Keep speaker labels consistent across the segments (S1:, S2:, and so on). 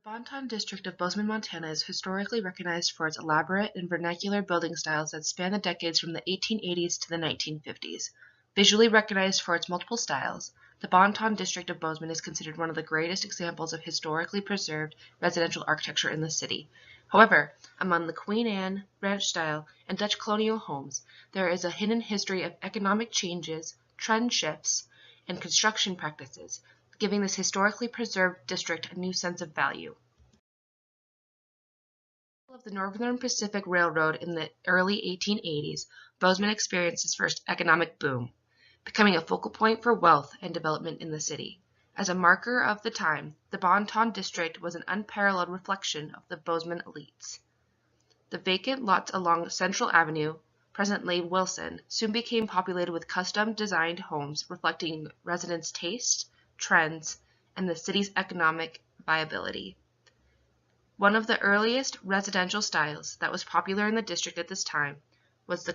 S1: The Bonton district of Bozeman, Montana is historically recognized for its elaborate and vernacular building styles that span the decades from the 1880s to the 1950s. Visually recognized for its multiple styles, the Bonton district of Bozeman is considered one of the greatest examples of historically preserved residential architecture in the city. However, among the Queen Anne, ranch style, and Dutch colonial homes, there is a hidden history of economic changes, trend shifts, and construction practices, giving this historically preserved district a new sense of value. Of the Northern Pacific Railroad in the early 1880s, Bozeman experienced its first economic boom, becoming a focal point for wealth and development in the city. As a marker of the time, the Bonton district was an unparalleled reflection of the Bozeman elites. The vacant lots along Central Avenue, presently Wilson, soon became populated with custom-designed homes reflecting residents' tastes, trends, and the city's economic viability. One of the earliest residential styles that was popular in the district at this time was the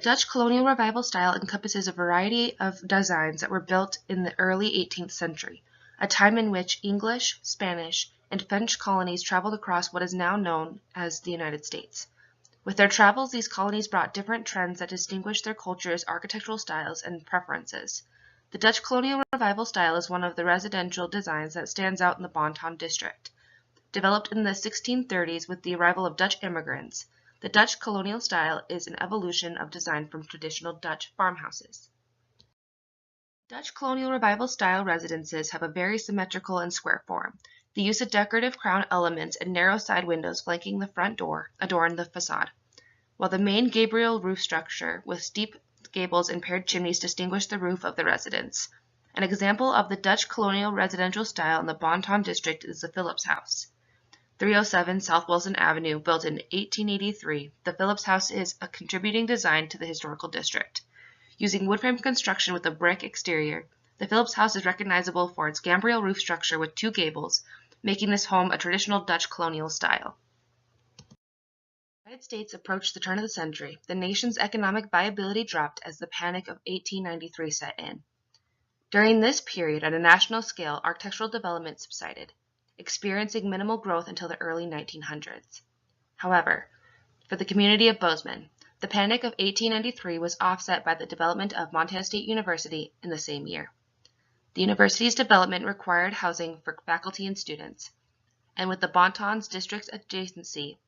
S1: Dutch colonial revival style encompasses a variety of designs that were built in the early 18th century, a time in which English, Spanish, and French colonies traveled across what is now known as the United States. With their travels, these colonies brought different trends that distinguished their cultures, architectural styles, and preferences. The Dutch colonial revival style is one of the residential designs that stands out in the Bonton district. Developed in the 1630s with the arrival of Dutch immigrants, the Dutch colonial style is an evolution of design from traditional Dutch farmhouses. Dutch colonial revival style residences have a very symmetrical and square form. The use of decorative crown elements and narrow side windows flanking the front door adorn the facade, while the main gabled roof structure with steep gables and paired chimneys distinguish the roof of the residence. An example of the Dutch colonial residential style in the Bonton district is the Phillips House. 307 South Wilson Avenue, built in 1883, the Phillips House is a contributing design to the historical district. Using wood frame construction with a brick exterior, the Phillips House is recognizable for its gambrel roof structure with two gables, making this home a traditional Dutch colonial style. As the United States approached the turn of the century, the nation's economic viability dropped as the Panic of 1893 set in. During this period, at a national scale, architectural development subsided, experiencing minimal growth until the early 1900s. However, for the community of Bozeman, the Panic of 1893 was offset by the development of Montana State University in the same year. The university's development required housing for faculty and students, and with the Bonton's district's adjacency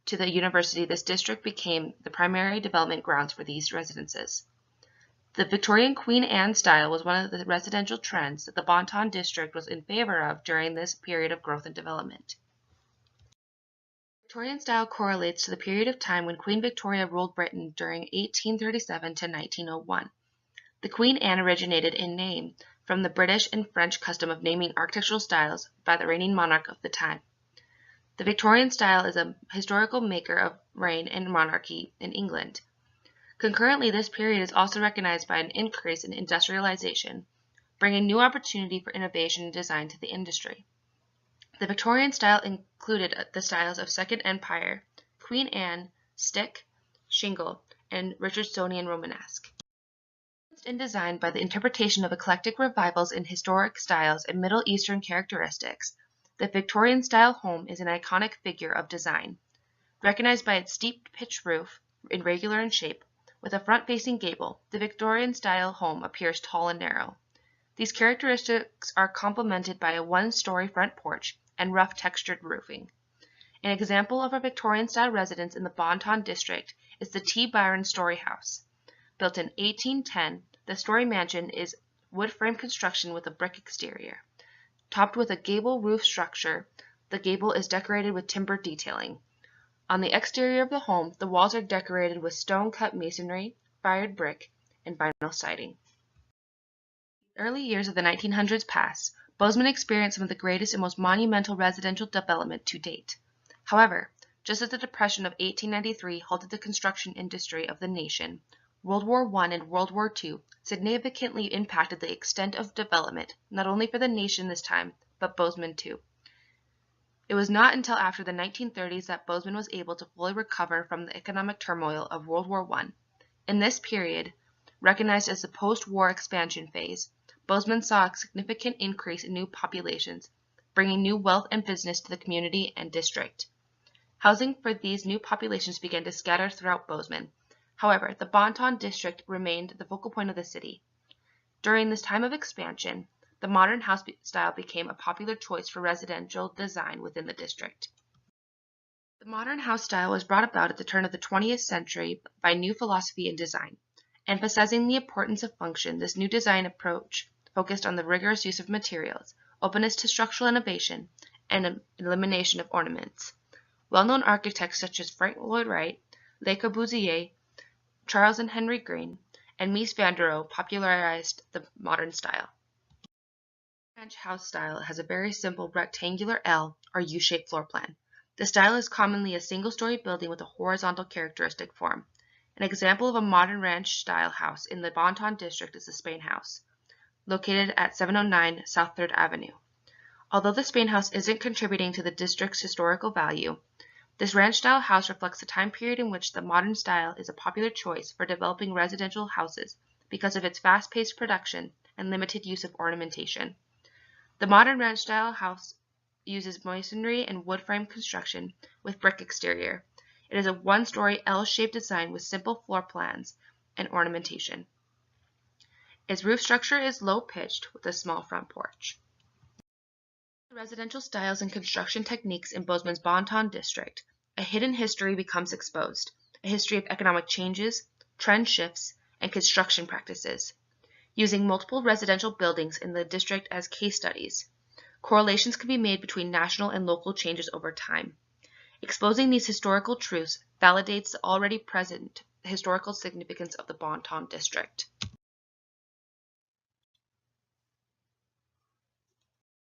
S1: to the university, this district became the primary development grounds for these residences. The Victorian Queen Anne style was one of the residential trends that the Bonton district was in favor of during this period of growth and development. Victorian style correlates to the period of time when Queen Victoria ruled Britain during 1837 to 1901. The Queen Anne originated in name from the British and French custom of naming architectural styles by the reigning monarch of the time. The Victorian style is a historical maker of reign and monarchy in England. Concurrently, this period is also recognized by an increase in industrialization, bringing new opportunity for innovation and design to the industry. The Victorian style included the styles of Second Empire, Queen Anne, stick, shingle, and Richardsonian Romanesque. And designed by the interpretation of eclectic revivals in historic styles and Middle Eastern characteristics, the Victorian style home is an iconic figure of design. Recognized by its steep pitched roof, irregular in shape, with a front-facing gable, the Victorian-style home appears tall and narrow. These characteristics are complemented by a one-story front porch and rough textured roofing. An example of a Victorian-style residence in the Bonton district is the T. Byron Story House. Built in 1810, the story mansion is wood frame construction with a brick exterior. Topped with a gable roof structure, the gable is decorated with timber detailing. On the exterior of the home, the walls are decorated with stone-cut masonry, fired brick, and vinyl siding. In the early years of the 1900s passed, Bozeman experienced some of the greatest and most monumental residential development to date. However, just as the Depression of 1893 halted the construction industry of the nation, World War I and World War II significantly impacted the extent of development, not only for the nation this time, but Bozeman too. It was not until after the 1930s that Bozeman was able to fully recover from the economic turmoil of World War I. In this period, recognized as the post-war expansion phase, Bozeman saw a significant increase in new populations, bringing new wealth and business to the community and district. Housing for these new populations began to scatter throughout Bozeman. However, the Bonton district remained the focal point of the city. During this time of expansion, the modern house style became a popular choice for residential design within the district. The modern house style was brought about at the turn of the 20th century by new philosophy in design. Emphasizing the importance of function, this new design approach focused on the rigorous use of materials, openness to structural innovation, and elimination of ornaments. Well-known architects such as Frank Lloyd Wright, Le Corbusier, Charles and Henry Green, and Mies van der Rohe popularized the modern style. The ranch house style has a very simple rectangular L or U-shaped floor plan. The style is commonly a single-story building with a horizontal characteristic form. An example of a modern ranch-style house in the Bonton district is the Spain House, located at 709 South 3rd Avenue. Although the Spain House isn't contributing to the district's historical value, this ranch-style house reflects the time period in which the modern style is a popular choice for developing residential houses because of its fast-paced production and limited use of ornamentation. The modern ranch-style house uses masonry and wood frame construction with brick exterior. It is a one-story L-shaped design with simple floor plans and ornamentation. Its roof structure is low-pitched with a small front porch. Residential styles and construction techniques in Bozeman's Bonton district, a hidden history becomes exposed, a history of economic changes, trend shifts, and construction practices. Using multiple residential buildings in the district as case studies, correlations can be made between national and local changes over time. Exposing these historical truths validates the already present historical significance of the Bonton district.